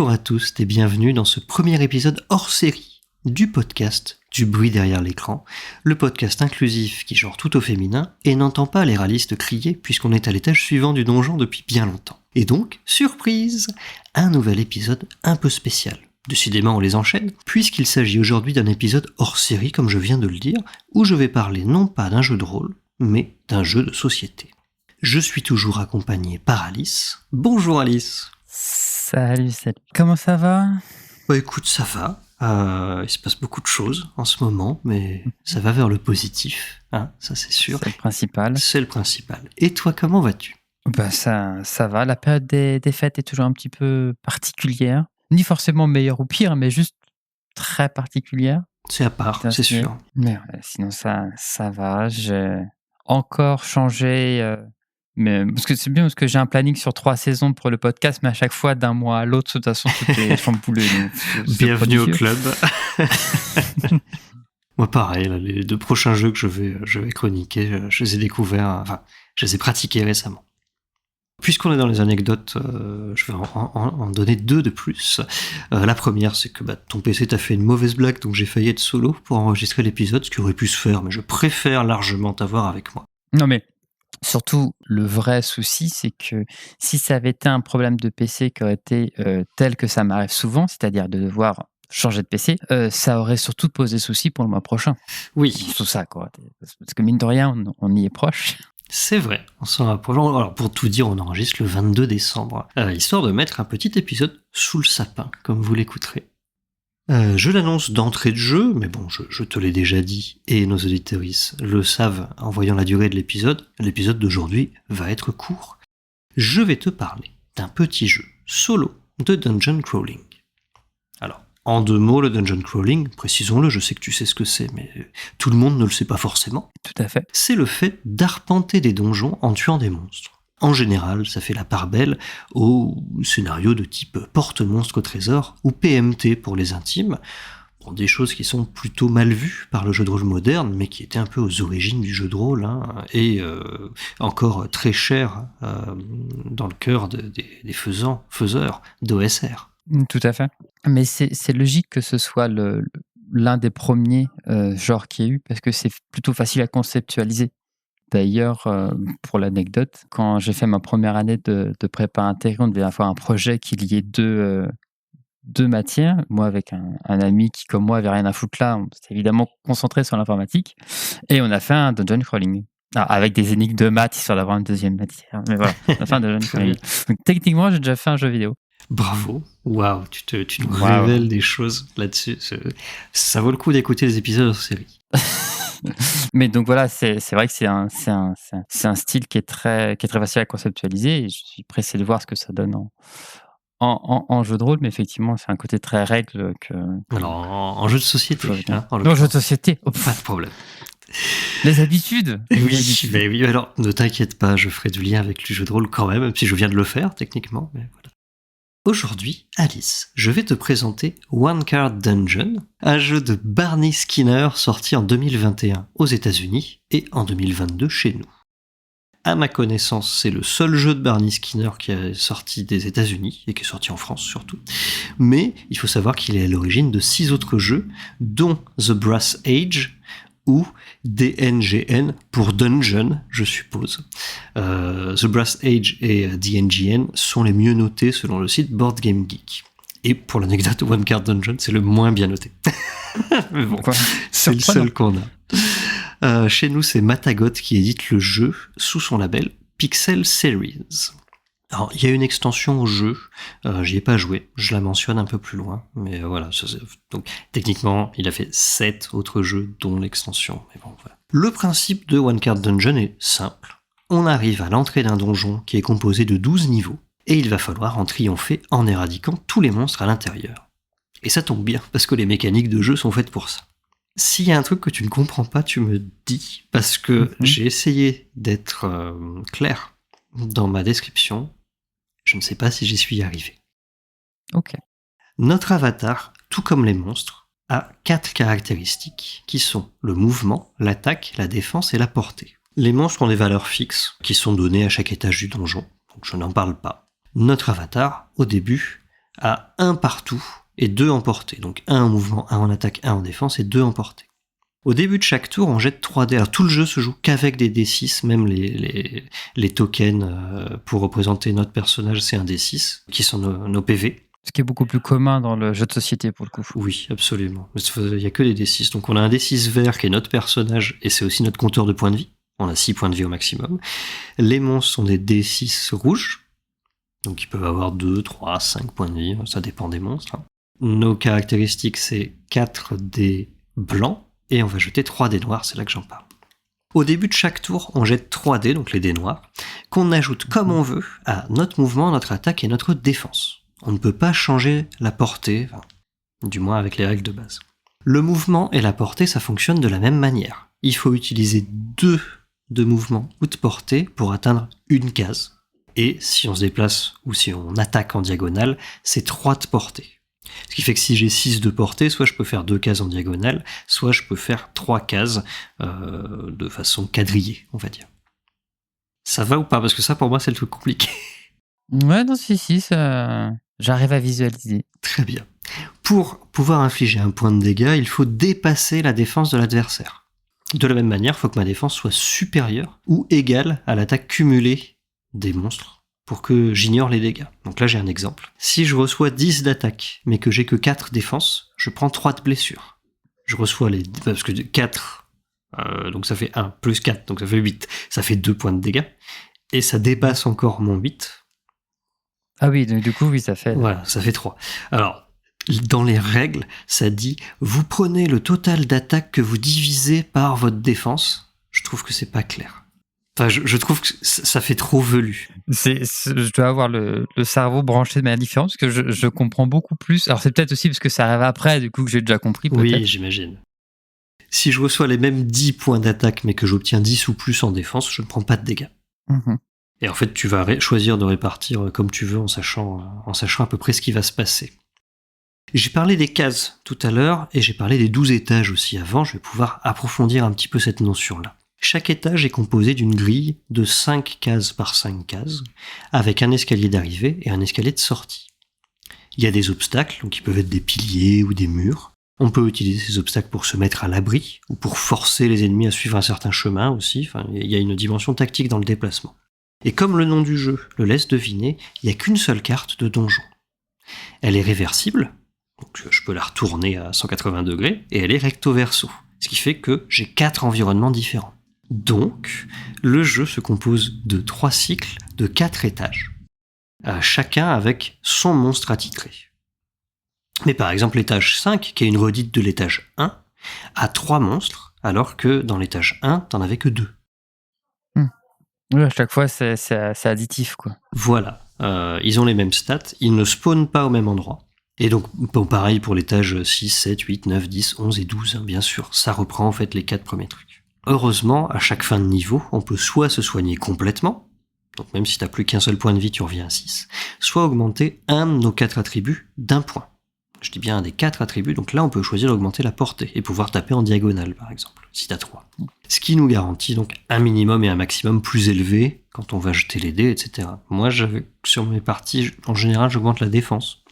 Bonjour à tous et bienvenue dans ce premier épisode hors série du podcast Du bruit derrière l'écran, le podcast inclusif qui genre tout au féminin et n'entend pas les râlistes crier puisqu'on est à l'étage suivant du donjon depuis bien longtemps. Et donc, surprise, un nouvel épisode un peu spécial. Décidément, on les enchaîne, puisqu'il s'agit aujourd'hui d'un épisode hors série, comme je viens de le dire, où je vais parler non pas d'un jeu de rôle, mais d'un jeu de société. Je suis toujours accompagné par Alice. Bonjour Alice. Salut. Comment ça va ? Bah écoute, ça va. Il se passe beaucoup de choses en ce moment, mais ça va vers le positif, hein, ça c'est sûr. C'est le principal. C'est le principal. Et toi, comment vas-tu ? Bah ça va. La période des fêtes est toujours un petit peu particulière. Ni forcément meilleure ou pire, mais juste très particulière. C'est à part, c'est sûr. Mais ouais, sinon ça va. J'ai encore changé... mais parce que c'est bien parce que j'ai un planning sur 3 saisons pour le podcast, mais à chaque fois d'un mois à l'autre, de toute façon, tout est chamboulé. Bienvenue au club. Moi, pareil, là, les 2 prochains jeux que je vais chroniquer, je les ai découverts, je les ai pratiqués récemment. Puisqu'on est dans les anecdotes, je vais en donner 2 de plus. La première, c'est que ton PC t'a fait une mauvaise blague, donc j'ai failli être solo pour enregistrer l'épisode, ce qui aurait pu se faire, mais je préfère largement t'avoir avec moi. Non mais... Surtout, le vrai souci, c'est que si ça avait été un problème de PC qui aurait été tel que ça m'arrive souvent, c'est-à-dire de devoir changer de PC, ça aurait surtout posé souci pour le mois prochain. Oui. Tout ça, quoi. Parce que mine de rien, on y est proche. C'est vrai, on s'en rapproche. Alors pour tout dire, on enregistre le 22 décembre, histoire de mettre un petit épisode sous le sapin, comme vous l'écouterez. Je l'annonce d'entrée de jeu, mais bon, je te l'ai déjà dit, et nos auditrices le savent en voyant la durée de l'épisode d'aujourd'hui va être court. Je vais te parler d'un petit jeu solo de dungeon crawling. Alors, en 2 mots, le dungeon crawling, précisons-le, je sais que tu sais ce que c'est, mais tout le monde ne le sait pas forcément. Tout à fait. C'est le fait d'arpenter des donjons en tuant des monstres. En général, ça fait la part belle au scénario de type porte-monstre au trésor ou PMT pour les intimes. Bon, des choses qui sont plutôt mal vues par le jeu de rôle moderne, mais qui étaient un peu aux origines du jeu de rôle, et encore très chères dans le cœur des faiseurs d'OSR. Tout à fait. Mais c'est logique que ce soit l'un des premiers genres qu'il y ait eu, parce que c'est plutôt facile à conceptualiser. D'ailleurs, pour l'anecdote, quand j'ai fait ma première année de prépa intégrée, on devait avoir un projet qui liait 2 matières. Moi, avec un ami qui, comme moi, avait rien à foutre là, on s'était évidemment concentré sur l'informatique. Et on a fait un dungeon crawling. Alors, avec des énigmes de maths, histoire d'avoir une 2e matière. Mais voilà, on a fait un dungeon crawling. Donc, techniquement, j'ai déjà fait un jeu vidéo. Bravo, waouh, tu nous révèles des choses là-dessus. Ça vaut le coup d'écouter les épisodes en série. Mais donc voilà, c'est vrai que c'est un style qui est très facile à conceptualiser, et je suis pressé de voir ce que ça donne en jeu de rôle, mais effectivement, c'est un côté très règle que... Alors, en jeu de société. En jeu de société. Pas de problème. Les habitudes. Oui, alors ne t'inquiète pas, je ferai du lien avec le jeu de rôle quand même si je viens de le faire techniquement. Mais voilà. Aujourd'hui, Alice, je vais te présenter One Card Dungeon, un jeu de Barney Skinner sorti en 2021 aux États-Unis et en 2022 chez nous. À ma connaissance, c'est le seul jeu de Barney Skinner qui est sorti des États-Unis et qui est sorti en France surtout. Mais il faut savoir qu'il est à l'origine de 6 autres jeux, dont The Brass Age ou DNGN pour Dungeon, je suppose. The Brass Age et DNGN sont les mieux notés selon le site Board Game Geek. Et pour l'anecdote, One Card Dungeon, c'est le moins bien noté. Mais bon, c'est le seul qu'on a. Chez nous, c'est Matagot qui édite le jeu sous son label Pixel Series. Alors, il y a une extension au jeu, j'y ai pas joué, je la mentionne un peu plus loin, mais voilà. Donc, techniquement, il a fait 7 autres jeux, dont l'extension, mais bon, voilà. Le principe de One Card Dungeon est simple. On arrive à l'entrée d'un donjon qui est composé de 12 niveaux, et il va falloir en triompher en éradiquant tous les monstres à l'intérieur. Et ça tombe bien, parce que les mécaniques de jeu sont faites pour ça. S'il y a un truc que tu ne comprends pas, tu me dis, parce que j'ai essayé d'être clair dans ma description. Je ne sais pas si j'y suis arrivé. Ok. Notre avatar, tout comme les monstres, a 4 caractéristiques qui sont le mouvement, l'attaque, la défense et la portée. Les monstres ont des valeurs fixes qui sont données à chaque étage du donjon, donc je n'en parle pas. Notre avatar, au début, à 1 partout et 2 en portée. Donc 1 en mouvement, 1 en attaque, 1 en défense et 2 en portée. Au début de chaque tour, on jette 3 dés. Alors tout le jeu se joue qu'avec des D6, même les tokens pour représenter notre personnage, c'est un D6, qui sont nos PV. Ce qui est beaucoup plus commun dans le jeu de société pour le coup. Oui, absolument. Il n'y a que des D6. Donc on a un D6 vert qui est notre personnage et c'est aussi notre compteur de points de vie. On a 6 points de vie au maximum. Les monstres sont des D6 rouges. Donc ils peuvent avoir 2, 3, 5 points de vie. Ça dépend des monstres. Nos caractéristiques, c'est 4 dés blancs. Et on va jeter 3 dés noirs, c'est là que j'en parle. Au début de chaque tour, on jette 3 dés, donc les dés noirs, qu'on ajoute comme on veut à notre mouvement, notre attaque et notre défense. On ne peut pas changer la portée, du moins avec les règles de base. Le mouvement et la portée, ça fonctionne de la même manière. Il faut utiliser 2 de mouvement ou de portée pour atteindre une case. Et si on se déplace ou si on attaque en diagonale, c'est 3 de portée. Ce qui fait que si j'ai 6 de portée, soit je peux faire 2 cases en diagonale, soit je peux faire 3 cases de façon quadrillée, on va dire. Ça va ou pas? Parce que ça, pour moi, c'est le truc compliqué. Ouais, non, si, ça... j'arrive à visualiser. Très bien. Pour pouvoir infliger un point de dégâts, il faut dépasser la défense de l'adversaire. De la même manière, il faut que ma défense soit supérieure ou égale à l'attaque cumulée des monstres pour que j'ignore les dégâts. Donc là, j'ai un exemple. Si je reçois 10 d'attaque, mais que j'ai que 4 défenses, je prends 3 de blessures. Je reçois parce que 4, donc ça fait 1, plus 4, donc ça fait 8. Ça fait 2 points de dégâts. Et ça dépasse encore mon 8. Ah oui, donc du coup, oui, ça fait... Voilà, ça fait 3. Alors, dans les règles, ça dit, vous prenez le total d'attaque que vous divisez par votre défense. Je trouve que c'est pas clair. Enfin, je trouve que ça fait trop velu. Je dois avoir le cerveau branché de manière différente, parce que je comprends beaucoup plus. Alors c'est peut-être aussi parce que ça arrive après, du coup, que j'ai déjà compris, peut-être. Oui, j'imagine. Si je reçois les mêmes 10 points d'attaque, mais que j'obtiens 10 ou plus en défense, je ne prends pas de dégâts. Mm-hmm. Et en fait, tu vas choisir de répartir comme tu veux, en sachant à peu près ce qui va se passer. J'ai parlé des cases tout à l'heure, et j'ai parlé des 12 étages aussi avant. Je vais pouvoir approfondir un petit peu cette notion-là. Chaque étage est composé d'une grille de 5 cases par 5 cases, avec un escalier d'arrivée et un escalier de sortie. Il y a des obstacles, donc qui peuvent être des piliers ou des murs. On peut utiliser ces obstacles pour se mettre à l'abri, ou pour forcer les ennemis à suivre un certain chemin aussi. Enfin, il y a une dimension tactique dans le déplacement. Et comme le nom du jeu le laisse deviner, il n'y a qu'une seule carte de donjon. Elle est réversible, donc je peux la retourner à 180 degrés, et elle est recto verso, ce qui fait que j'ai 4 environnements différents. Donc, le jeu se compose de 3 cycles de 4 étages, chacun avec son monstre attitré. Mais par exemple, l'étage 5, qui est une redite de l'étage 1, a 3 monstres, alors que dans l'étage 1, t'en avais que 2. Oui, à chaque fois, c'est additif, quoi. Voilà, ils ont les mêmes stats, ils ne spawnent pas au même endroit. Et donc, pareil pour l'étage 6, 7, 8, 9, 10, 11 et 12, hein, bien sûr, ça reprend en fait les 4 premiers trucs. Heureusement, à chaque fin de niveau, on peut soit se soigner complètement, donc même si t'as plus qu'un seul point de vie, tu reviens à 6, soit augmenter un de nos 4 attributs d'un point. Je dis bien un des 4 attributs, donc là on peut choisir d'augmenter la portée et pouvoir taper en diagonale par exemple, si t'as 3. Ce qui nous garantit donc un minimum et un maximum plus élevé quand on va jeter les dés, etc. Moi, sur mes parties, en général, j'augmente la défense.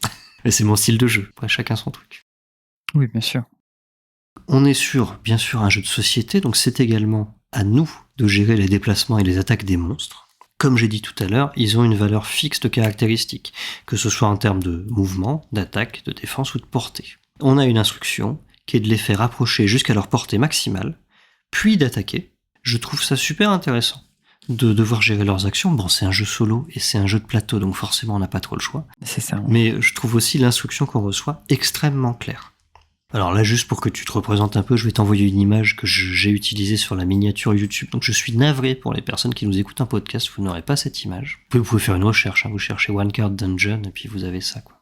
Mais c'est mon style de jeu, après chacun son truc. Oui, bien sûr. On est sur, bien sûr, un jeu de société, donc c'est également à nous de gérer les déplacements et les attaques des monstres. Comme j'ai dit tout à l'heure, ils ont une valeur fixe de caractéristiques, que ce soit en termes de mouvement, d'attaque, de défense ou de portée. On a une instruction qui est de les faire approcher jusqu'à leur portée maximale, puis d'attaquer. Je trouve ça super intéressant de devoir gérer leurs actions. Bon, c'est un jeu solo et c'est un jeu de plateau, donc forcément on n'a pas trop le choix. C'est ça. Ouais. Mais je trouve aussi l'instruction qu'on reçoit extrêmement claire. Alors là, juste pour que tu te représentes un peu, je vais t'envoyer une image que j'ai utilisée sur la miniature YouTube. Donc je suis navré pour les personnes qui nous écoutent un podcast, vous n'aurez pas cette image. Vous pouvez faire une recherche, hein, vous cherchez One Card Dungeon et puis vous avez ça, quoi.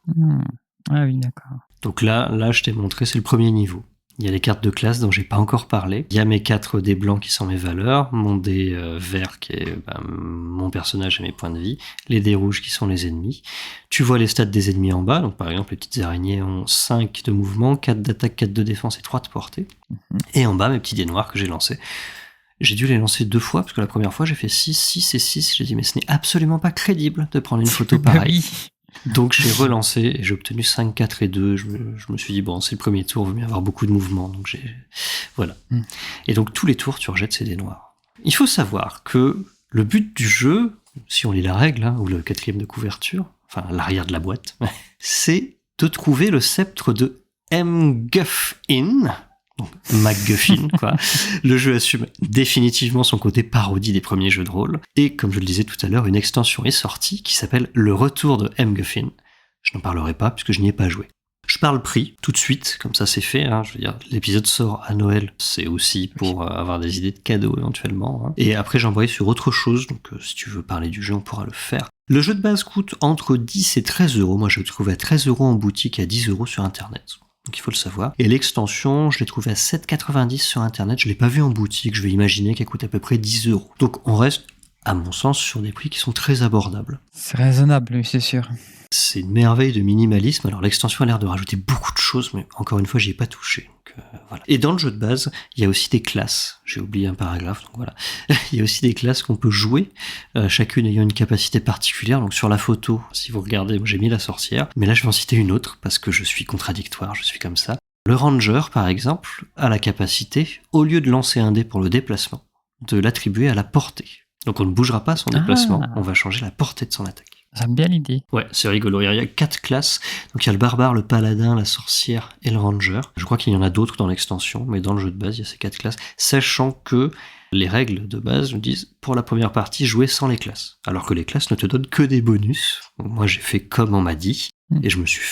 Ah oui, d'accord. Donc là, je t'ai montré, c'est le premier niveau. Il y a les cartes de classe dont j'ai pas encore parlé. Il y a mes 4 dés blancs qui sont mes valeurs, mon dé vert qui est mon personnage et mes points de vie, les dés rouges qui sont les ennemis. Tu vois les stats des ennemis en bas, donc par exemple les petites araignées ont 5 de mouvement, 4 d'attaque, 4 de défense et 3 de portée. Et en bas mes petits dés noirs que j'ai lancés. J'ai dû les lancer 2 fois, parce que la première fois j'ai fait 6, 6 et 6. J'ai dit mais ce n'est absolument pas crédible de prendre une photo pareille. Donc j'ai relancé et j'ai obtenu 5, 4 et 2. Je me suis dit, bon, c'est le premier tour, il vaut mieux avoir beaucoup de mouvements. Donc voilà. Et donc tous les tours, tu rejettes ces dés noirs. Il faut savoir que le but du jeu, si on lit la règle, hein, ou le 4e de couverture, enfin l'arrière de la boîte, c'est de trouver le sceptre de MacGuffin. Donc MacGuffin, quoi. Le jeu assume définitivement son côté parodie des premiers jeux de rôle. Et comme je le disais tout à l'heure, une extension est sortie qui s'appelle Le Retour de MacGuffin. Je n'en parlerai pas puisque je n'y ai pas joué. Je parle prix tout de suite, comme ça c'est fait. Hein. Je veux dire, l'épisode sort à Noël, c'est aussi pour avoir des idées de cadeaux éventuellement. Hein. Et après j'embraye sur autre chose, donc si tu veux parler du jeu, on pourra le faire. Le jeu de base coûte entre 10 et 13 euros. Moi je le trouve à 13 euros en boutique et à 10 euros sur internet. Donc il faut le savoir. Et l'extension, je l'ai trouvée à 7,90 sur internet. Je l'ai pas vue en boutique. Je vais imaginer qu'elle coûte à peu près 10 euros. Donc on reste, à mon sens, sur des prix qui sont très abordables. C'est raisonnable, oui, c'est sûr. C'est une merveille de minimalisme. Alors l'extension a l'air de rajouter beaucoup de choses, mais encore une fois, j'y ai pas touché. Donc, voilà. Et dans le jeu de base, il y a aussi des classes. J'ai oublié un paragraphe, donc voilà. Il y a aussi des classes qu'on peut jouer, chacune ayant une capacité particulière. Donc sur la photo, si vous regardez, j'ai mis la sorcière, mais là je vais en citer une autre parce que je suis contradictoire, je suis comme ça. Le ranger, par exemple, a la capacité, au lieu de lancer un dé pour le déplacement, de l'attribuer à la portée. Donc on ne bougera pas son déplacement, on va changer la portée de son attaque. J'aime bien l'idée. Ouais, c'est rigolo. Il y a 4 classes. Donc il y a le barbare, le paladin, la sorcière et le ranger. Je crois qu'il y en a d'autres dans l'extension, mais dans le jeu de base, il y a ces 4 classes. Sachant que les règles de base nous disent, pour la première partie, jouer sans les classes. Alors que les classes ne te donnent que des bonus. Donc moi, j'ai fait comme on m'a dit. Et je me suis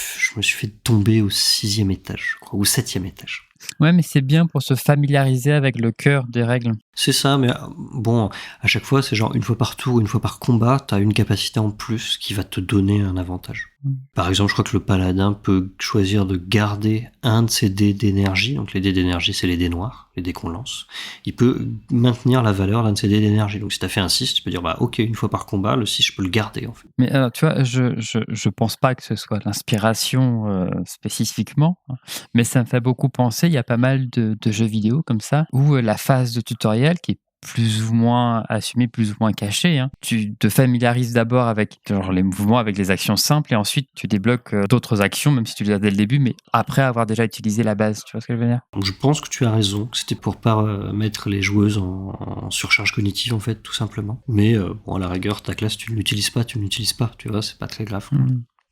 fait tomber au 6e étage, je crois, ou 7e étage. Ouais, mais c'est bien pour se familiariser avec le cœur des règles. C'est ça, mais bon, à chaque fois, c'est genre une fois par tour, une fois par combat, t'as une capacité en plus qui va te donner un avantage. Par exemple, je crois que le paladin peut choisir de garder un de ses dés d'énergie. Donc les dés d'énergie, c'est les dés noirs, les dés qu'on lance. Il peut maintenir la valeur d'un de ses dés d'énergie. Donc si t'as fait un 6, tu peux dire, bah ok, une fois par combat, le 6, je peux le garder en fait. Mais alors, tu vois, je pense pas que ce soit l'inspiration spécifiquement, hein, mais ça me fait beaucoup penser, il y a pas mal de jeux vidéo comme ça, où la phase de tutoriel qui est plus ou moins assumé, plus ou moins caché. Hein. Tu te familiarises d'abord avec genre, les mouvements, avec les actions simples, et ensuite tu débloques d'autres actions, même si tu les as dès le début, mais après avoir déjà utilisé la base. Tu vois ce que je veux dire ? Je pense que tu as raison, que c'était pour pas mettre les joueuses en surcharge cognitive, en fait, tout simplement. Mais bon, à la rigueur, ta classe, tu ne l'utilises pas, tu vois, c'est pas très grave.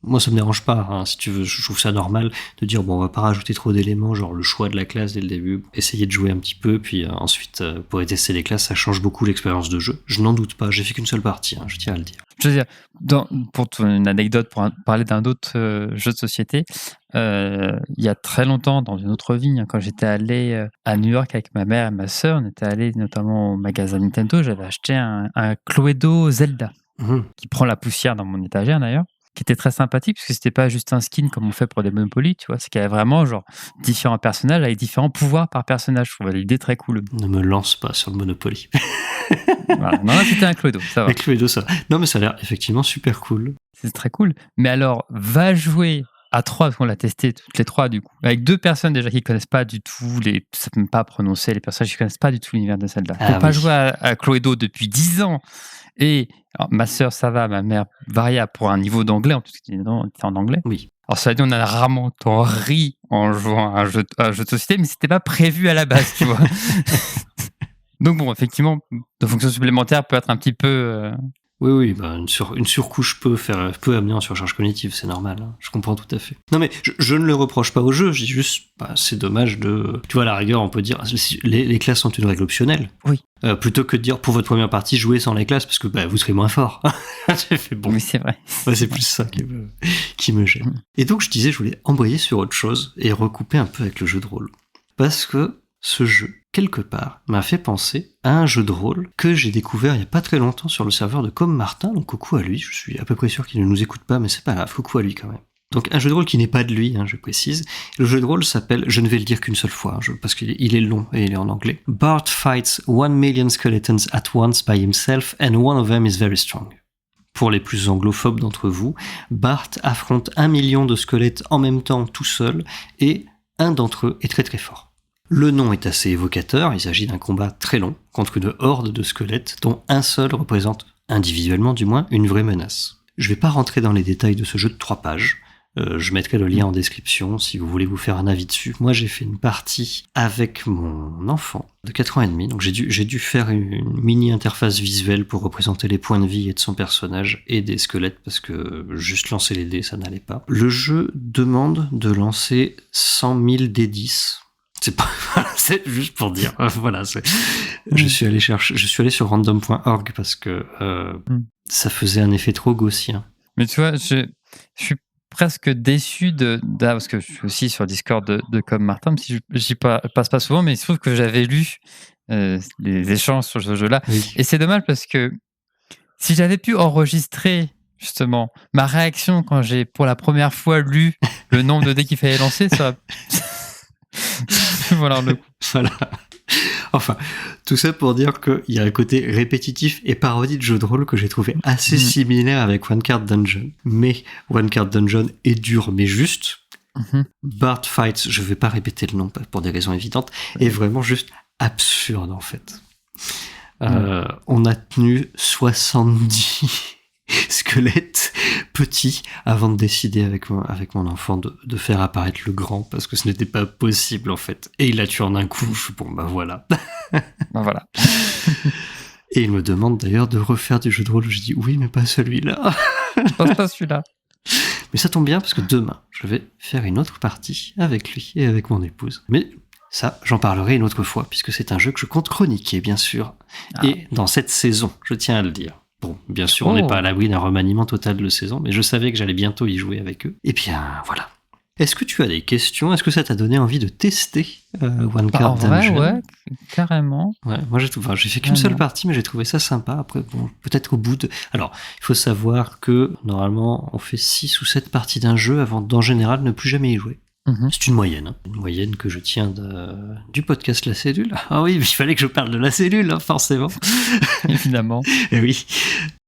Moi, ça me dérange pas, hein, si tu veux. Je trouve ça normal de dire, bon, on va pas rajouter trop d'éléments, genre le choix de la classe dès le début, essayer de jouer un petit peu, puis ensuite, pour tester les classes, ça change beaucoup l'expérience de jeu. Je n'en doute pas, j'ai fait qu'une seule partie, hein, je tiens à le dire. Je veux dire, pour une anecdote, pour parler d'un autre jeu de société, il y a très longtemps, dans une autre vie, hein, quand j'étais allé à New York avec ma mère et ma sœur, on était allé notamment au magasin Nintendo, j'avais acheté un Cluedo Zelda, qui prend la poussière dans mon étagère d'ailleurs, qui était très sympathique, parce que c'était pas juste un skin comme on fait pour des Monopoly, tu vois, c'est qu'il y avait vraiment genre différents personnages avec différents pouvoirs par personnage. Je trouvais l'idée très cool. Ne me lance pas sur le Monopoly. Voilà. Non, là, c'était un Cluedo, ça va. Avec Cluedo, ça va. Non, mais ça a l'air effectivement super cool. C'est très cool. Mais alors, va jouer à 3, parce qu'on l'a testé toutes les 3 du coup, avec 2 personnes déjà qui ne connaissent pas du tout, ça ne peut même pas prononcer les personnages qui ne connaissent pas du tout l'univers de Zelda. Pour pas jouer à Cluedo depuis 10 ans. Et alors, ma sœur, ça va, ma mère, variable pour un niveau d'anglais, en tout cas, c'était en anglais. Oui. Alors, ça veut dire, on a rarement ri en jouant à un jeu de société, mais c'était pas prévu à la base, tu vois. Donc, bon, effectivement, de fonction supplémentaire peut être un petit peu. Oui, bah une surcouche peut amener en surcharge cognitive, c'est normal, hein. Je comprends tout à fait. Non mais je ne le reproche pas au jeu, je dis juste, c'est dommage de... Tu vois, à la rigueur, on peut dire, les classes sont une règle optionnelle. Oui. Plutôt que de dire, pour votre première partie, jouez sans les classes, parce que vous serez moins fort. J'ai fait bon. Oui, c'est vrai. Ouais, c'est plus ça qui me gêne. Et donc, je disais, je voulais embrayer sur autre chose et recouper un peu avec le jeu de rôle. Parce que ce jeu, quelque part, m'a fait penser à un jeu de rôle que j'ai découvert il n'y a pas très longtemps sur le serveur de Com Martin, donc coucou à lui, je suis à peu près sûr qu'il ne nous écoute pas, mais c'est pas grave, coucou à lui quand même. Donc un jeu de rôle qui n'est pas de lui, hein, je précise. Le jeu de rôle s'appelle, je ne vais le dire qu'une seule fois, parce qu'il est long et il est en anglais. Bart fights 1 million skeletons at once by himself and one of them is very strong. Pour les plus anglophobes d'entre vous, Bart affronte 1 million de squelettes en même temps tout seul et un d'entre eux est très très fort. Le nom est assez évocateur, il s'agit d'un combat très long contre une horde de squelettes dont un seul représente, individuellement du moins, une vraie menace. Je vais pas rentrer dans les détails de ce jeu de 3 pages. Je mettrai le lien en description si vous voulez vous faire un avis dessus. Moi, j'ai fait une partie avec mon enfant de 4 ans et demi. Donc, j'ai dû faire une mini interface visuelle pour représenter les points de vie et de son personnage et des squelettes parce que juste lancer les dés, ça n'allait pas. Le jeu demande de lancer 100 000 D10. C'est juste pour dire. Voilà. Je suis allé sur random.org parce que ça faisait un effet trop gaussien. Mais tu vois, je suis presque déçu parce que je suis aussi sur Discord de Comme Martin, même si j'y passe pas souvent, mais il se trouve que j'avais lu les échanges sur ce jeu-là. Oui. Et c'est dommage parce que si j'avais pu enregistrer justement ma réaction quand j'ai pour la première fois lu le nombre de dés qu'il fallait lancer, ça voilà le coup. Voilà. Enfin, tout ça pour dire qu'il y a un côté répétitif et parodie de jeu de rôle que j'ai trouvé assez similaire avec One Card Dungeon. Mais One Card Dungeon est dur, mais juste. Bard Fights, je vais pas répéter le nom pour des raisons évidentes, est vraiment juste absurde en fait. On a tenu 70 squelettes petits avant de décider avec mon enfant de faire apparaître le grand parce que ce n'était pas possible en fait. Et il l'a tué en un coup. Bon bah voilà. Voilà. Et il me demande d'ailleurs de refaire du jeu de rôle. Je dis oui, mais pas celui-là. Je pense pas celui-là. Mais ça tombe bien parce que demain, je vais faire une autre partie avec lui et avec mon épouse. Mais ça, j'en parlerai une autre fois puisque c'est un jeu que je compte chroniquer, bien sûr. Et dans cette saison, je tiens à le dire. Bon, bien sûr, on n'est pas à l'abri d'un remaniement total de saison, mais je savais que j'allais bientôt y jouer avec eux. Et bien, voilà. Est-ce que tu as des questions ? Est-ce que ça t'a donné envie de tester One Card Dungeon ? Ouais, carrément. Ouais, moi j'ai fait qu'une seule partie, mais j'ai trouvé ça sympa. Après, bon, peut-être au bout de... Alors, il faut savoir que, normalement, on fait 6 ou 7 parties d'un jeu avant d'en général ne plus jamais y jouer. C'est une moyenne. Hein. Une moyenne que je tiens du podcast La Cellule. Ah oui, mais il fallait que je parle de La Cellule, hein, forcément. Évidemment. Et oui.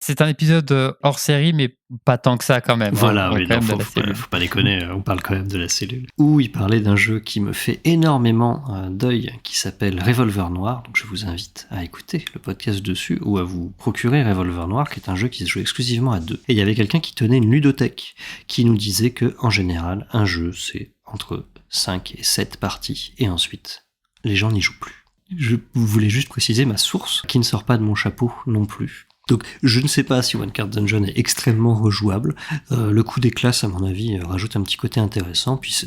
C'est un épisode hors série, mais pas tant que ça quand même. Voilà, oui, non, faut pas déconner, on parle quand même de La Cellule. Où il parlait d'un jeu qui me fait énormément d'œil, qui s'appelle Revolver Noir. Donc je vous invite à écouter le podcast dessus ou à vous procurer Revolver Noir, qui est un jeu qui se joue exclusivement à 2. Et il y avait quelqu'un qui tenait une ludothèque, qui nous disait que en général, un jeu, c'est entre 5 et 7 parties, et ensuite, les gens n'y jouent plus. Je voulais juste préciser ma source, qui ne sort pas de mon chapeau non plus. Donc, je ne sais pas si One Card Dungeon est extrêmement rejouable. Le coup des classes, à mon avis, rajoute un petit côté intéressant. Puis,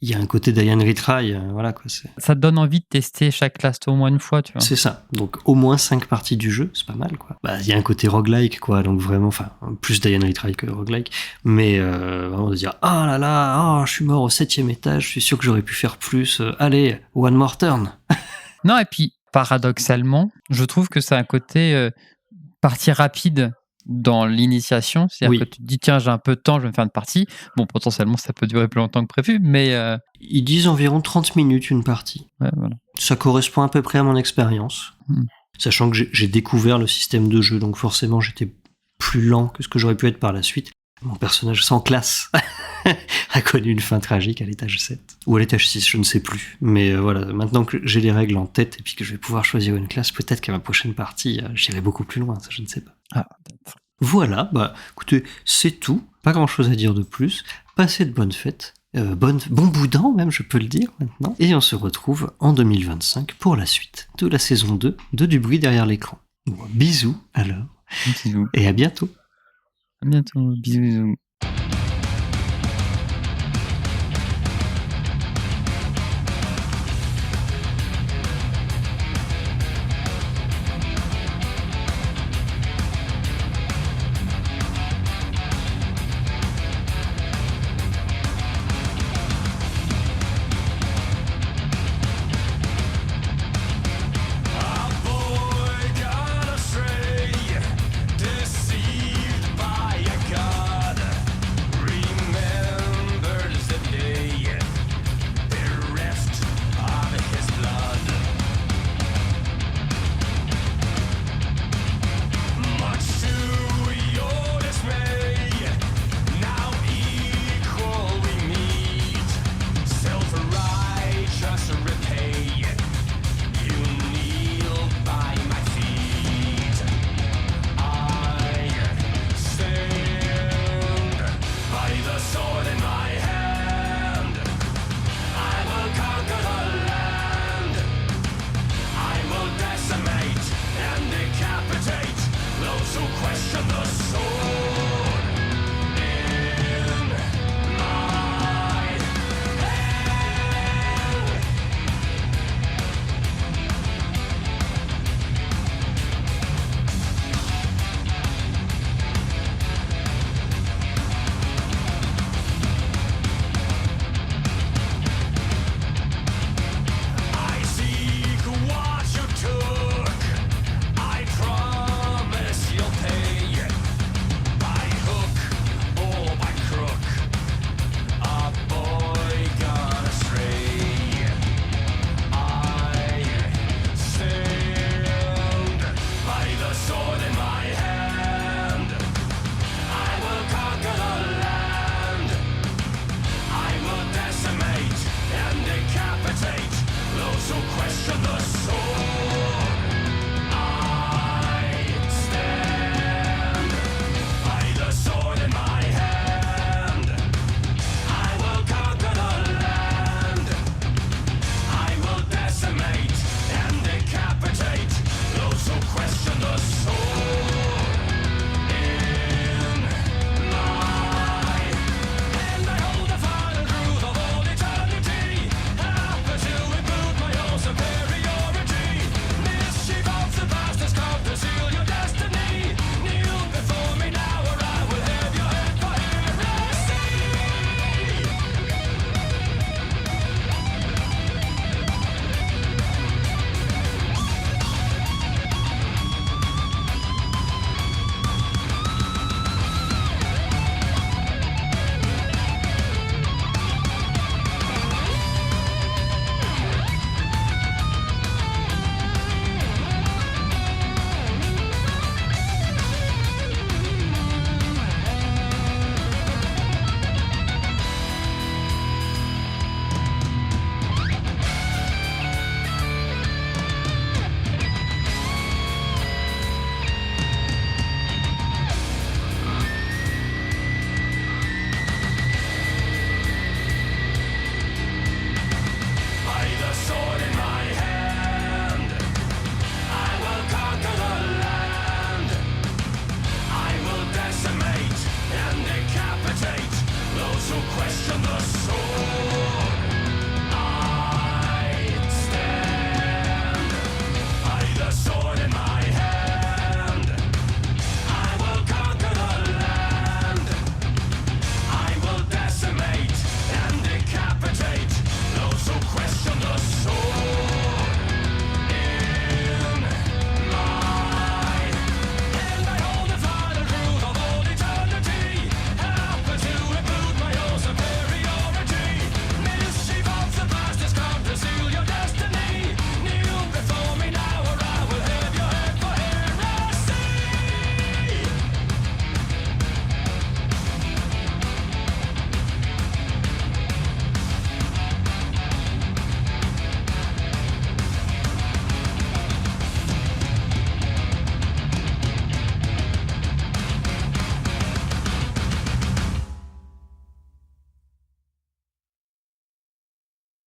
il y a un côté Diane Retry, voilà quoi. Ça te donne envie de tester chaque classe au moins une fois, tu vois. C'est ça. Donc, au moins 5 parties du jeu, c'est pas mal, quoi. Bah, il y a un côté roguelike, quoi. Donc, vraiment, enfin, plus Diane Retry que roguelike. Mais, vraiment de dire, ah là là, je suis mort au 7e étage, je suis sûr que j'aurais pu faire plus. Allez, one more turn. Non, et puis, paradoxalement, je trouve que c'est un côté partie rapide dans l'initiation. C'est-à-dire que tu te dis, tiens, j'ai un peu de temps, je vais me faire une partie. Bon, potentiellement, ça peut durer plus longtemps que prévu, mais... Ils disent environ 30 minutes une partie. Ouais, voilà. Ça correspond à peu près à mon expérience. Sachant que j'ai découvert le système de jeu, donc forcément, j'étais plus lent que ce que j'aurais pu être par la suite. Mon personnage sans classe a connu une fin tragique à l'étage 7. Ou à l'étage 6, je ne sais plus. Mais voilà, maintenant que j'ai les règles en tête et puis que je vais pouvoir choisir une classe, peut-être qu'à ma prochaine partie, j'irai beaucoup plus loin, ça je ne sais pas. Ah, peut-être. Voilà, bah écoutez, c'est tout. Pas grand-chose à dire de plus. Passez de bonnes fêtes. Bon boudin même, je peux le dire maintenant. Et on se retrouve en 2025 pour la suite de la saison 2 de Du bruit derrière l'écran. Bon, bisous alors. Bisous. Et à bientôt. À bientôt. Bisous, bisous.